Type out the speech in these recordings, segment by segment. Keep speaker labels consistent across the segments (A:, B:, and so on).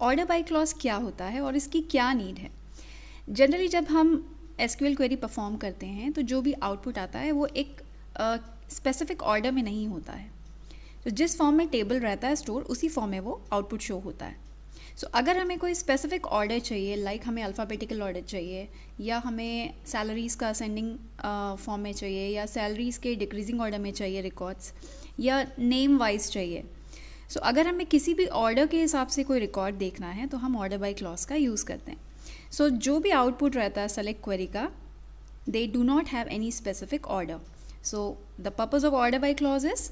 A: Order by clause क्या होता है और इसकी क्या नीड है? जनरली जब हम एसक्यूएल क्वेरी परफॉर्म करते हैं तो जो भी आउटपुट आता है वो एक स्पेसिफिक ऑर्डर में नहीं होता है। तो जिस फॉर्म में टेबल रहता है स्टोर, उसी फॉर्म में वो आउटपुट शो होता है। सो अगर हमें कोई स्पेसिफिक ऑर्डर चाहिए, लाइक हमें अल्फ़ाबेटिकल ऑर्डर चाहिए, या हमें सैलरीज़ का असेंडिंग फॉर्म में चाहिए, या सैलरीज़ के डिक्रीजिंग ऑर्डर में चाहिए रिकॉर्ड्स, या नेम वाइज चाहिए, सो अगर हमें किसी भी ऑर्डर के हिसाब से कोई रिकॉर्ड देखना है तो हम ऑर्डर बाय क्लॉज का यूज़ करते हैं। सो जो भी आउटपुट रहता है सेलेक्ट क्वेरी का, they do not have any specific order. So the purpose of order by clause is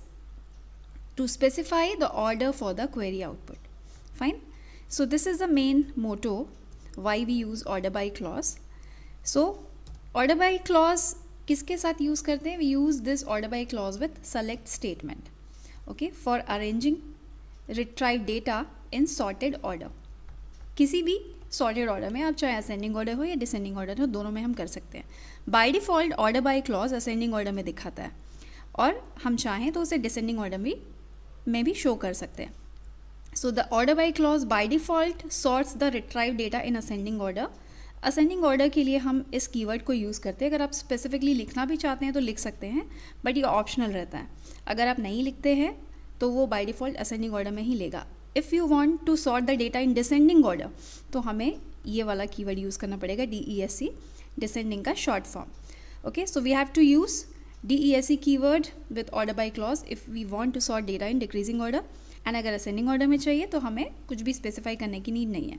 A: to specify the order for the query output. Fine. So this is the main motto why we use order by clause. So order by clause किसके साथ use करते हैं? We use this order by clause with select statement, okay, for arranging retrieved data in sorted order. किसी भी sorted order में, आप चाहे ascending order हो या descending order हो, दोनों में हम कर सकते हैं। By default order by clause ascending order में दिखाता है, और हम चाहें तो उसे descending order में भी शो कर सकते हैं। So the order by clause by default sorts the retrieve data in ascending order. Ascending order के लिए हम इस कीवर्ड को यूज़ करते हैं। अगर आप स्पेसिफिकली लिखना भी चाहते हैं तो लिख सकते हैं, बट ये ऑप्शनल रहता है। अगर आप नहीं लिखते हैं तो वो बाय डिफ़ॉल्ट असेंडिंग ऑर्डर में ही लेगा। If you want to sort the data in descending order तो हमें ये वाला कीवर्ड यूज़ करना पड़ेगा, DESC, डिसेंडिंग का short form. Okay, so we have to use DESC keyword with order by clause if we want to sort data in decreasing order, and अगर ascending order में चाहिए तो हमें कुछ भी specify करने की नीड नहीं है।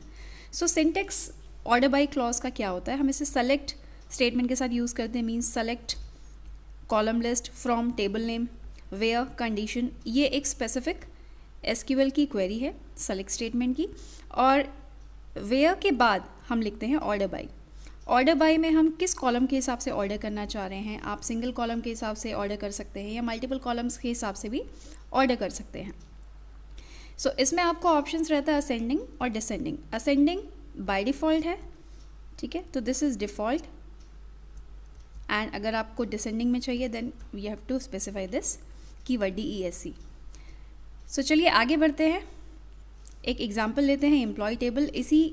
A: So syntax order by clause का क्या होता है? हम इसे select statement के साथ यूज़ करते हैं, means select column list from table name where condition। ये एक specific SQL की query है select statement की, और where के बाद हम लिखते हैं order by। ऑर्डर बाय में हम किस कॉलम के हिसाब से ऑर्डर करना चाह रहे हैं, आप सिंगल कॉलम के हिसाब से ऑर्डर कर सकते हैं या मल्टीपल कॉलम्स के हिसाब से भी ऑर्डर कर सकते हैं। सो इसमें आपको ऑप्शंस रहता है असेंडिंग और डिसेंडिंग। असेंडिंग बाय डिफ़ॉल्ट है, ठीक है, तो दिस इज़ डिफ़ॉल्ट, एंड अगर आपको डिसेंडिंग में चाहिए then we have to specify this keyword DESC। So चलिए आगे बढ़ते हैं, एक एग्जाम्पल लेते हैं एम्प्लॉय टेबल। इसी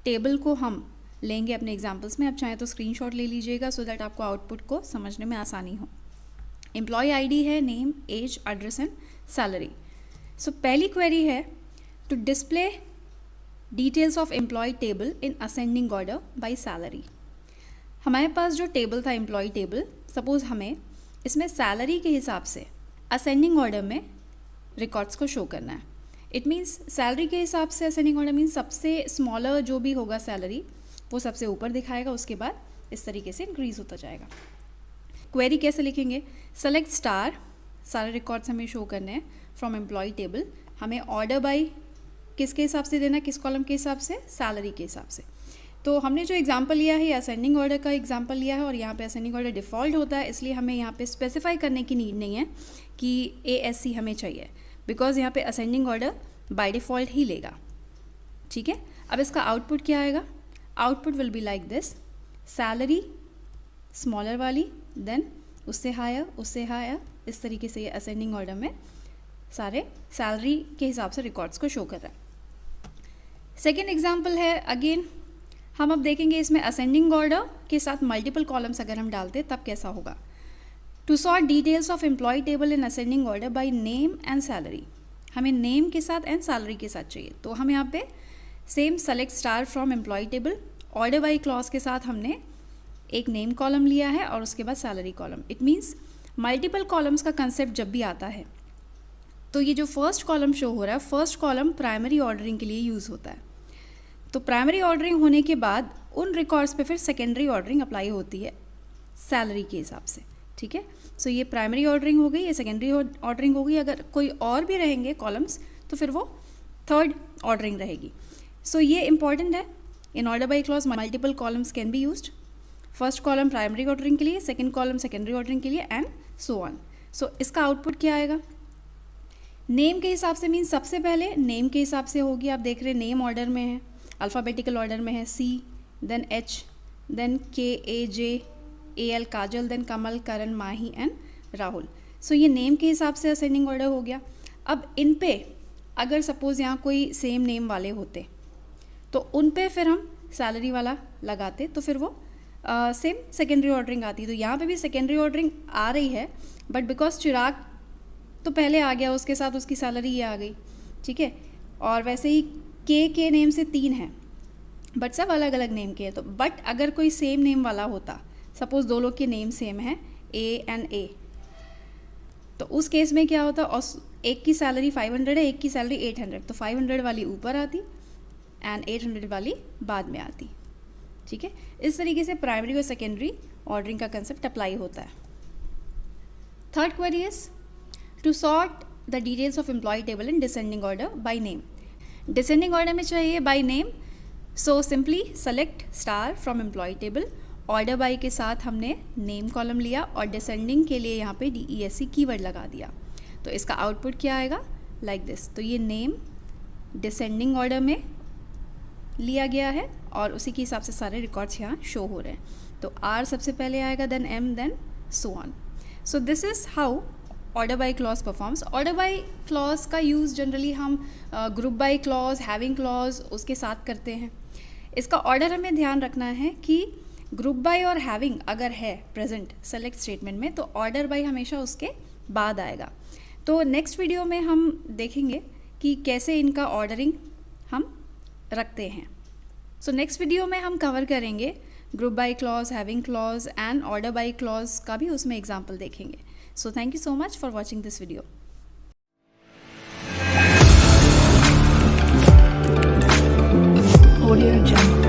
A: टेबल को हम लेंगे अपने एग्जाम्पल्स में। आप चाहें तो स्क्रीनशॉट ले लीजिएगा सो दैट आपको आउटपुट को समझने में आसानी हो। एम्प्लॉय आईडी है name, age, address and salary. So पहली क्वेरी है to display details of employ table in ascending order by salary. हमारे पास जो टेबल था एम्प्लॉय टेबल, सपोज हमें इसमें सैलरी के हिसाब से असेंडिंग ऑर्डर में रिकॉर्ड्स को शो करना है। इट मीन्स सैलरी के हिसाब से असेंडिंग ऑर्डर मीन्स सबसे स्मॉलर जो भी होगा सैलरी वो सबसे ऊपर दिखाएगा, उसके बाद इस तरीके से इंक्रीज होता जाएगा। क्वेरी कैसे लिखेंगे? सेलेक्ट स्टार, सारे रिकॉर्ड्स हमें शो करने हैं फ्रॉम एम्प्लॉय टेबल। हमें ऑर्डर बाय किसके हिसाब से देना है, किस कॉलम के हिसाब से? सैलरी के हिसाब से। तो हमने जो एग्जांपल लिया है ये असेंडिंग ऑर्डर का एग्जांपल लिया है, और यहाँ पे असेंडिंग ऑर्डर डिफ़ॉल्ट होता है, इसलिए हमें यहाँ पे स्पेसिफाई करने की नीड नहीं है कि ASC हमें चाहिए, बिकॉज यहाँ पे असेंडिंग ऑर्डर बाय डिफ़ॉल्ट ही लेगा। ठीक है, अब इसका आउटपुट क्या आएगा? Output will be like this, salary smaller वाली, देन उससे हायर, इस तरीके से ये असेंडिंग ऑर्डर में सारे सैलरी के हिसाब से रिकॉर्ड्स को शो कर रहा है। सेकेंड एग्जाम्पल है, अगेन हम अब देखेंगे इसमें असेंडिंग ऑर्डर के साथ मल्टीपल कॉलम्स अगर हम डालते तब कैसा होगा। To sort details of employ table in ascending order by name and salary. हमें नेम के साथ एंड सैलरी के साथ चाहिए, तो हम यहाँ पे same select star from employ table, order by clause के साथ हमने एक नेम कॉलम लिया है और उसके बाद salary column. It means multiple columns का कंसेप्ट जब भी आता है तो ये जो फर्स्ट कॉलम शो हो रहा है, फर्स्ट कॉलम प्राइमरी ऑर्डरिंग के लिए यूज़ होता है। तो प्राइमरी ऑर्डरिंग होने के बाद उन रिकॉर्ड्स पे फिर सेकेंडरी ऑर्डरिंग अप्लाई होती है सैलरी के हिसाब से। ठीक है, सो ये प्राइमरी ऑर्डरिंग हो गई, ये सेकेंडरी ऑर्डरिंग हो गई। अगर कोई और भी रहेंगे कॉलम्स तो फिर वो थर्ड ऑर्डरिंग रहेगी। सो ये इंपॉर्टेंट है, in order by clause multiple columns can be used. First column primary ordering के लिए, सेकेंड कॉलम सेकेंडरी ऑर्डरिंग के लिए, एंड सो ऑन। सो इसका आउटपुट क्या आएगा? नेम के हिसाब से मीन्स सबसे पहले नेम के हिसाब से होगी। आप देख रहे हैं नेम ऑर्डर में है, अल्फ़ाबेटिकल ऑर्डर में है, C, then H, then KAJAL Kajal, then Kamal, Karan, Mahi and Rahul. So ये नेम के हिसाब से असेंडिंग ऑर्डर हो गया। अब इन पे अगर सपोज़ यहाँ कोई सेम नेम वाले होते तो उन पे फिर हम सैलरी वाला लगाते, तो फिर वो सेम सेकेंडरी ऑर्डरिंग आती। तो यहाँ पे भी सेकेंडरी ऑर्डरिंग आ रही है, बट बिकॉज चिराग तो पहले आ गया, उसके साथ उसकी सैलरी ये आ गई, ठीक है। और वैसे ही के नेम से 3 हैं, बट सब अलग अलग नेम के हैं। तो बट अगर कोई सेम नेम वाला होता, सपोज 2 लोग के नेम सेम है, ए एंड ए, तो उस केस में क्या होता, और एक की सैलरी 500 है, एक की सैलरी 800, तो 500 वाली ऊपर आती एंड 800 वाली बाद में आती, ठीक है। इस तरीके से प्राइमरी और सेकेंडरी ऑर्डरिंग का कंसेप्ट अप्लाई होता है। Third query is to sort the details of employ table in descending order by name. Descending order में चाहिए by name, so simply select star from employ table. Order by के साथ हमने name column लिया और descending के लिए यहाँ पे DESC कीवर्ड लगा दिया। तो इसका आउटपुट क्या आएगा, लाइक दिस। तो ये नेम डिसेंडिंग ऑर्डर में लिया गया है और उसी के हिसाब से सारे रिकॉर्ड्स यहाँ शो हो रहे हैं। तो R सबसे पहले आएगा, then M, then so on. So this is how order by clause performs. Order by clause का यूज़ जनरली हम group by clause, having clause उसके साथ करते हैं। इसका ऑर्डर हमें ध्यान रखना है कि ग्रुप बाय और हैविंग अगर है प्रेजेंट सेलेक्ट स्टेटमेंट में, तो ऑर्डर बाय हमेशा उसके बाद आएगा। तो नेक्स्ट वीडियो में हम देखेंगे कि कैसे इनका ऑर्डरिंग हम रखते हैं। सो नेक्स्ट वीडियो में हम कवर करेंगे group by clause, having clause and order by clause का भी उसमें एग्जाम्पल देखेंगे। So thank you so much for watching this video.
B: Audio Jungle.